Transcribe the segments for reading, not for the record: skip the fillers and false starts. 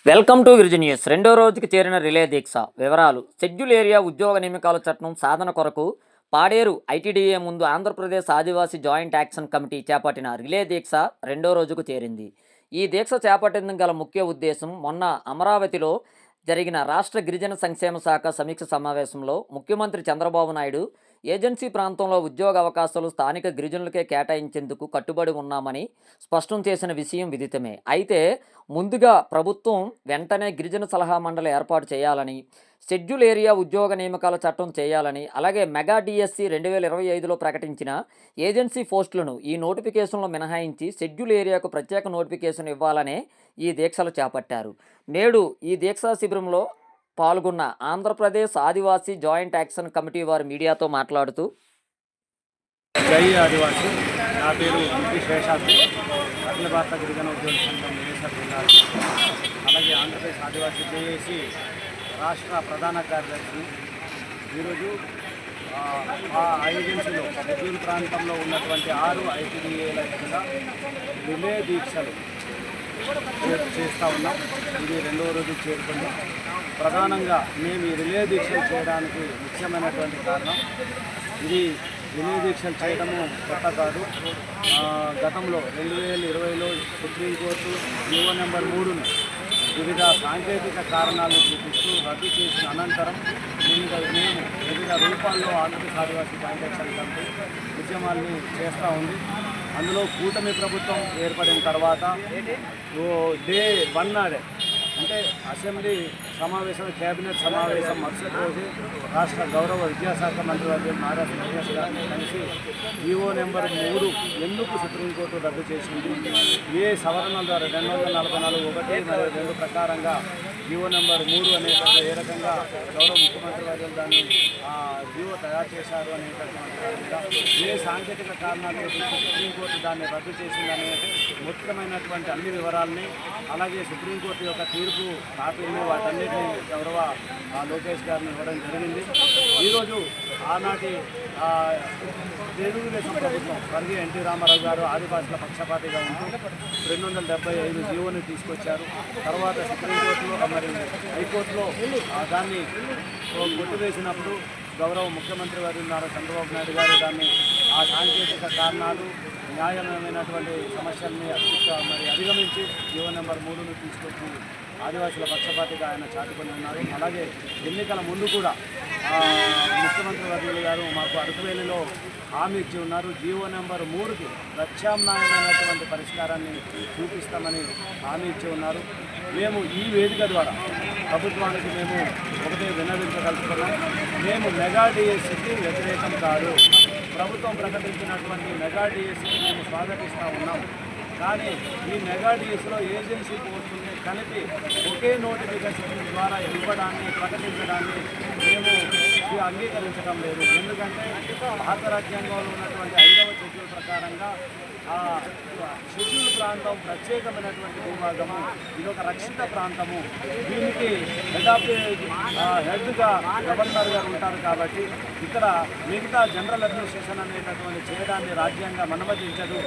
Welcome to విర్జి news. రెండో రోజుకి చేరిన రిలే దీక్ష వివరాలు. షెడ్యూల్ ఏరియా ఉద్యోగ నియామకాల చట్టం సాధన కొరకు పాడేరు ఐటీడీఏ ముందు ఆంధ్రప్రదేశ్ ఆదివాసీ జాయింట్ యాక్షన్ కమిటీ చేపట్టిన రిలే దీక్ష రెండో రోజుకు చేరింది. ఈ దీక్ష చేపట్టేందుకు గల ముఖ్య ఉద్దేశం, మొన్న అమరావతిలో జరిగిన రాష్ట్ర గిరిజన సంక్షేమ శాఖ సమీక్ష సమావేశంలో ముఖ్యమంత్రి చంద్రబాబు నాయుడు ఏజెన్సీ ప్రాంతంలో ఉద్యోగ అవకాశాలు స్థానిక గిరిజనులకే కేటాయించేందుకు కట్టుబడి ఉన్నామని స్పష్టం చేసిన విషయం విదితమే. అయితే ముందుగా ప్రభుత్వం వెంటనే గిరిజన సలహా మండలి ఏర్పాటు చేయాలని, షెడ్యూల్ ఏరియా ఉద్యోగ నియామకాల చట్టం చేయాలని, అలాగే మెగా డిఎస్సి 2025లో ప్రకటించిన ఏజెన్సీ పోస్టులను ఈ నోటిఫికేషన్లో మినహాయించి షెడ్యూల్ ఏరియాకు ప్రత్యేక నోటిఫికేషన్ ఇవ్వాలనే ఈ దీక్షలు చేపట్టారు. నేడు ఈ దీక్షా శిబిరంలో పాల్గొన్న ఆంధ్రప్రదేశ్ ఆదివాసీ జాయింట్ యాక్షన్ కమిటీ వారు మీడియాతో మాట్లాడుతూ, జై ఆదివాసీ. నా పేరు ఎంపీ శేషాద్రి, అఖిల భారత గిరిజన ఉద్యోగ సంఘం నివేశక జిల్లా, అలాగే ఆంధ్రప్రదేశ్ ఆదివాసీ జేఏసీ రాష్ట్ర ప్రధాన కార్యదర్శి. ఈరోజు ఆ ఏజెన్సీలో షెడ్యూల్ ప్రాంతంలో ఉన్నటువంటి 6 ఐటీడీఏల కింద రిలే దీక్షలు చేస్తూ ఉన్నాం. ఇది రెండో రోజు చేరుకుందాం. ప్రధానంగా మేము ఈ రిలే దీక్షలు చేయడానికి ముఖ్యమైనటువంటి కారణం, ఇది రిలే దీక్షలు చేయడము కొత్త కాదు. గతంలో 2020లో సుప్రీంకోర్టు జీవో నెంబర్ 3ను వివిధ సాంకేతిక కారణాలను చూపిస్తూ రద్దు చేసిన అనంతరం మేము వివిధ రూపాల్లో ఆంధ్రప్రదేశ్ ఆదివాసీ జాయింట్ యాక్షన్ కమిటీ ఉద్యమాల్ని చేస్తూ ఉంది. అందులో కూటమి ప్రభుత్వం ఏర్పడిన తర్వాత డే 1 నాడే, అంటే అసెంబ్లీ సమావేశం, కేబినెట్ సమావేశం మరుసటి రోజు రాష్ట్ర గౌరవ విద్యాశాఖ మంత్రి వర్యులు నారా లోకేష్ గారిని కలిసి జీవో నెంబర్ 3 ఎందుకు సుప్రీంకోర్టు రద్దు చేసింది, ఏ సవరణల ద్వారా 244(1) మరియు 2 ప్రకారంగా జీవో నెంబర్ 3 అనేటువంటి ఏ రకంగా గౌరవ ముఖ్యమంత్రి వర్యులు దాన్ని జీవో తయారు చేశారు అనేటటువంటి ఏ సాంకేతిక కారణాలు సుప్రీంకోర్టు దాన్ని రద్దు చేసిందనే ముఖ్యమైనటువంటి అన్ని వివరాలని, అలాగే సుప్రీంకోర్టు యొక్క తీర్పు కాపీలు, వాటన్నిటిని గౌరవ లోకేష్ గారిని ఇవ్వడం జరిగింది. ఈరోజు ఆనాటి తెలుగుదేశం ప్రభుత్వం స్వర్గీయ ఎన్టీ రామారావు గారు ఆదివాసుల పక్షపాతిగా ఉంటూ 275 జీవోని తీసుకొచ్చారు. తర్వాత సుప్రీంకోర్టులో మరి హైకోర్టులో దాన్ని కొట్టివేసినప్పుడు గౌరవ ముఖ్యమంత్రి వారు నారా చంద్రబాబు నాయుడు గారు దాన్ని ఆ సాంకేతిక కారణాలు, న్యాయమైనటువంటి సమస్యల్ని అధిగమించి జీవో నెంబర్ 3ను తీసుకొచ్చి ఆదివాసుల పక్షపాతిగా ఆయన చాటుకొని ఉన్నారు. అలాగే ఎన్నికల ముందు కూడా ముఖ్యమంత్రి వర్యులు గారు మాకు అరకువేలిలో హామీ ఇచ్చి ఉన్నారు. జీవో నెంబర్ 3కి ప్రత్యామ్నాయమైనటువంటి పరిష్కారాన్ని చూపిస్తామని హామీ ఇచ్చి ఉన్నారు. మేము ఈ వేదిక ద్వారా ప్రభుత్వానికి మేము ఒకటే విన్నవించగలుగుతున్నాం, మేము మెగా డిఎస్సికి వ్యతిరేకం కాదు. ప్రభుత్వం ప్రకటించినటువంటి మెగా డిఎస్సిని మేము స్వాగతిస్తూ ఉన్నాం. కానీ ఈ మెగా డిఎస్సిలో ఏజెన్సీ పోస్టుల్ని కలిపి ఒకే నోటిఫికేషన్ ద్వారా ఇవ్వడాన్ని, ప్రకటించడాన్ని మేము అంగీకరించడం లేదు. ఎందుకంటే భారత రాజ్యాంగంలో ఉన్నటువంటి 5వ షెడ్యూల్ ప్రకారంగా షెడ్యూల్ ప్రాంతం ప్రత్యేకమైనటువంటి భూభాగము, ఇది ఒక రక్షిత ప్రాంతము. దీనికి హెడ్గా గవర్నర్ గారు ఉంటారు. కాబట్టి ఇక్కడ మిగతా జనరల్ అడ్మినిస్ట్రేషన్ అనేటటువంటి చేయడాన్ని రాజ్యాంగం అనుమతించదు.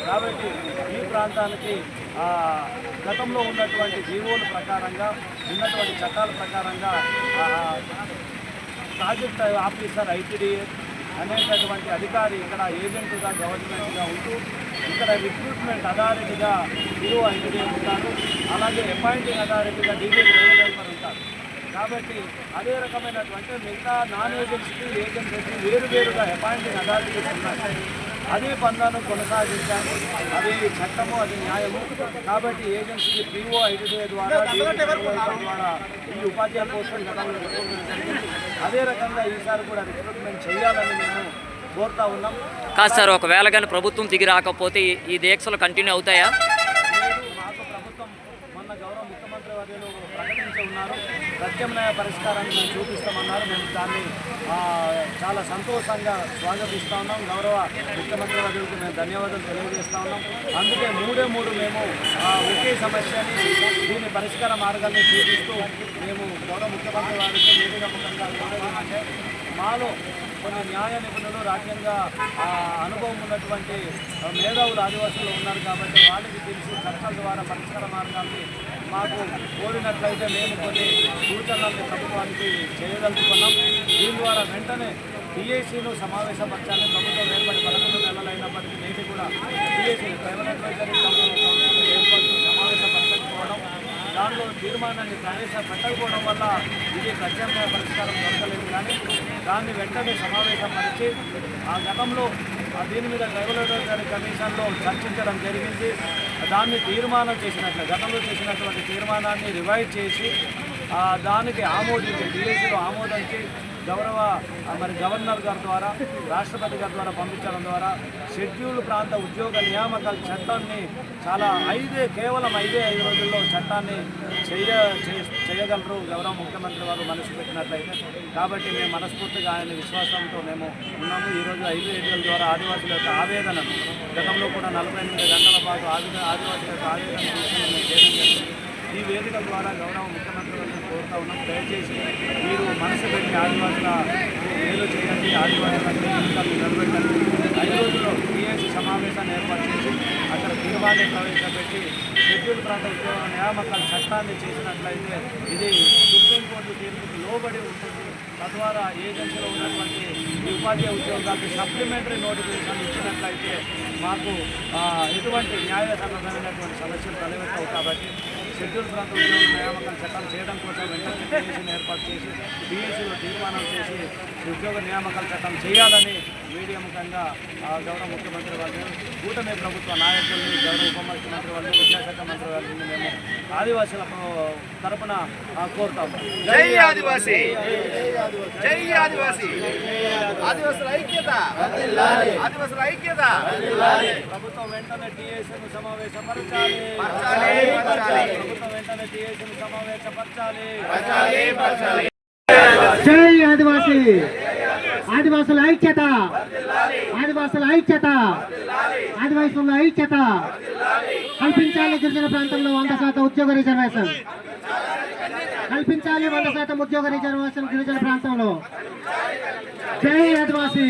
కాబట్టి ఈ ప్రాంతానికి గతంలో ఉన్నటువంటి జీవోల ప్రకారంగా, ఉన్నటువంటి చట్టాల ప్రకారంగా ప్రాజెక్ట్ ఆఫీసర్ ఐటీడీఏ అనేటటువంటి అధికారి ఇక్కడ ఏజెంట్గా, గవర్నమెంట్గా ఉంటూ ఇక్కడ రిక్రూట్మెంట్ అథారిటీగా ఈఓ ఐటీడీఏ ఉంటారు. అలాగే అపాయింటింగ్ అథారిటీగా డీజీ రెవెన్యూర్ ఉంటారు. కాబట్టి అదే రకమైనటువంటి మిగతా నాన్ ఏజెన్సీ ఏజెంట్కి వేరువేరుగా అపాయింటింగ్ అథారిటీస్ ఉన్నాయి. అదే పనులను కొనసాగించాము. అది చట్టము, అది న్యాయము. కాబట్టి ఏజెన్సీకి పీఓ ఐటీడీఏ ద్వారా, ద్వారా ఈ ఉపాధ్యాయ పోస్టులు గతంలో రిక్రూట్మెంట్ జరిగింది. అదే రకంగా ఈసారి కూడా రిక్రూట్మెంట్ చేయాలని మేము కోరుతా ఉన్నాం. కాదు సార్, ఒకవేళ కానీ ప్రభుత్వం దిగి రాకపోతే ఈ దీక్షలు కంటిన్యూ అవుతాయా? మాకు ప్రభుత్వం మొన్న గౌరవ ముఖ్యమంత్రి వర్యులు ప్రకటించి ఉన్నారు, ప్రత్యామ్నాయ పరిష్కారాన్ని మేము చూపిస్తామన్నారు. మేము దాన్ని చాలా సంతోషంగా స్వాగతిస్తూ ఉన్నాం. గౌరవ ముఖ్యమంత్రి వర్యులకు మేము ధన్యవాదాలు తెలియజేస్తూ ఉన్నాం. అందుకే 3 మేము ఒకే సమస్యని, దీని పరిష్కార మార్గాన్ని చూపిస్తూ మేము గౌరవ ముఖ్యమంత్రి వారికి వేదిక ముఖంగా కోరేదేమంటే, మాలో కొన్ని న్యాయ నిపుణులు, రాజ్యాంగ అనుభవం ఉన్నటువంటి మేధావులు ఆదివాసులు ఉన్నారు. కాబట్టి వాళ్ళకి తెలిసి చట్టాల ద్వారా పరిష్కార మార్గాన్ని మాకు కోరినట్లయితే మేము కొన్ని సూచనలను ప్రభుత్వానికి చేయదలుచుకున్నాం. దీని ద్వారా వెంటనే డిఏసీను సమావేశపరచాలని ప్రభుత్వం ఏర్పడి 11 నెలలు అయినప్పటికీ నేటి కూడా డిఏసీ ట్రైబల్ అడ్వైజరీ కౌన్సిల్ ఏర్పడుతూ సమావేశపరచకపోవడం, దానిలో తీర్మానాన్ని ప్రవేశపెట్టకపోవడం వల్ల ఇది ప్రత్యామ్నాయ పరిష్కారం దొరకలేదు. కానీ దాన్ని వెంటనే సమావేశపరిచి ఆ గతంలో దీని మీద ట్రైబల్ అడ్వైజరీ కమిషన్లో చర్చించడం జరిగింది. దాన్ని తీర్మానం చేసినట్లు గతంలో చేసినటువంటి తీర్మానాన్ని రివైజ్ చేసి దానికి ఆమోదించి డిఏసీలో ఆమోదించి గవర్నర్ గారి ద్వారా రాష్ట్రపతి గారి ద్వారా పంపించడం ద్వారా షెడ్యూల్ ప్రాంత ఉద్యోగ నియామకాల చట్టాన్ని కేవలం 5 రోజుల్లో చట్టాన్ని చేయగలరు గౌరవ ముఖ్యమంత్రి వారు మనసు పెట్టినట్లయితే. కాబట్టి మేము మనస్ఫూర్తిగా ఆయన విశ్వాసంతో మేము ఉన్నాము. ఈరోజు 5 వేదికల ద్వారా ఆదివాసుల యొక్క ఆవేదనను గతంలో కూడా 48 గంటల పాటు ఆదివాసుల యొక్క ఆవేదన తీసుకుని చేయడం జరిగింది. ఈ వేదికల ద్వారా గౌరవ ముఖ్యమంత్రి వారిని కోరుతా ఉన్నాం, దయచేసి మీరు మనసు పెట్టి ఆదివాసుల మేలు చేయండి, ఆదివాసుల జీవితాలు నిలబెట్టండి. 5 రోజుల్లో డిఏసీ సమావేశాన్ని ఏర్పాటు చేసి అక్కడ తీర్మానం ప్రవేశపెట్టి షెడ్యూల్ ప్రాంత ఉద్యోగ నియామకాల చట్టాన్ని చేసినట్లయితే ఇది సుప్రీంకోర్టు తీర్పుకు లోబడి ఉంటుంది. తద్వారా ఏజెన్సీలో ఉన్నటువంటి ఈ ఉపాధ్యాయ ఉద్యోగాలకు సప్లిమెంటరీ నోటిఫికేషన్ ఇచ్చినట్లయితే మాకు ఎటువంటి న్యాయసంగతమైనటువంటి సమస్యలు తలెత్తవు. కాబట్టి షెడ్యూల్ ప్రాంత ఉద్యోగ నియామకాల చట్టాలు చేయడం కోసం వెంటనే డిఏసీని ఏర్పాటు చేసి డిఏసీలో తీర్మానం చేసి ఉద్యోగ నియామకాల చట్టం చేయాలని మీడియా ముఖంగా గౌరవ ముఖ్యమంత్రి వారిని, కూటమి ప్రభుత్వ నాయకుల్ని, గౌరవ ఉప ముఖ్యమంత్రి వారిని, విద్యాశాఖ మంత్రి వారిని మేము ఆదివాసీల తరపున కోరుతాము. జై ఆదివాసీ, జై ఆదివాసీ, ఆదివాసుల ఐక్యత, ఆదివాసుల ఐక్యత. ప్రభుత్వం వెంటనే డిఏసీని సమావేశపరచాలి, ప్రభుత్వం వెంటనే డిఏసీని సమావేశపరచాలి. జై ఆదివాసీ, ఆదివాసుల ఐక్యత, ఆదివాసుల ఐక్యత, ఆదివాసుల ఐక్యత. కల్పించాలి గిరిజన ప్రాంతంలో 100% ఉద్యోగ రిజర్వేషన్, కల్పించాలి 100% ఉద్యోగ రిజర్వేషన్ గిరిజన ప్రాంతంలో. జై ఆదివాసీ.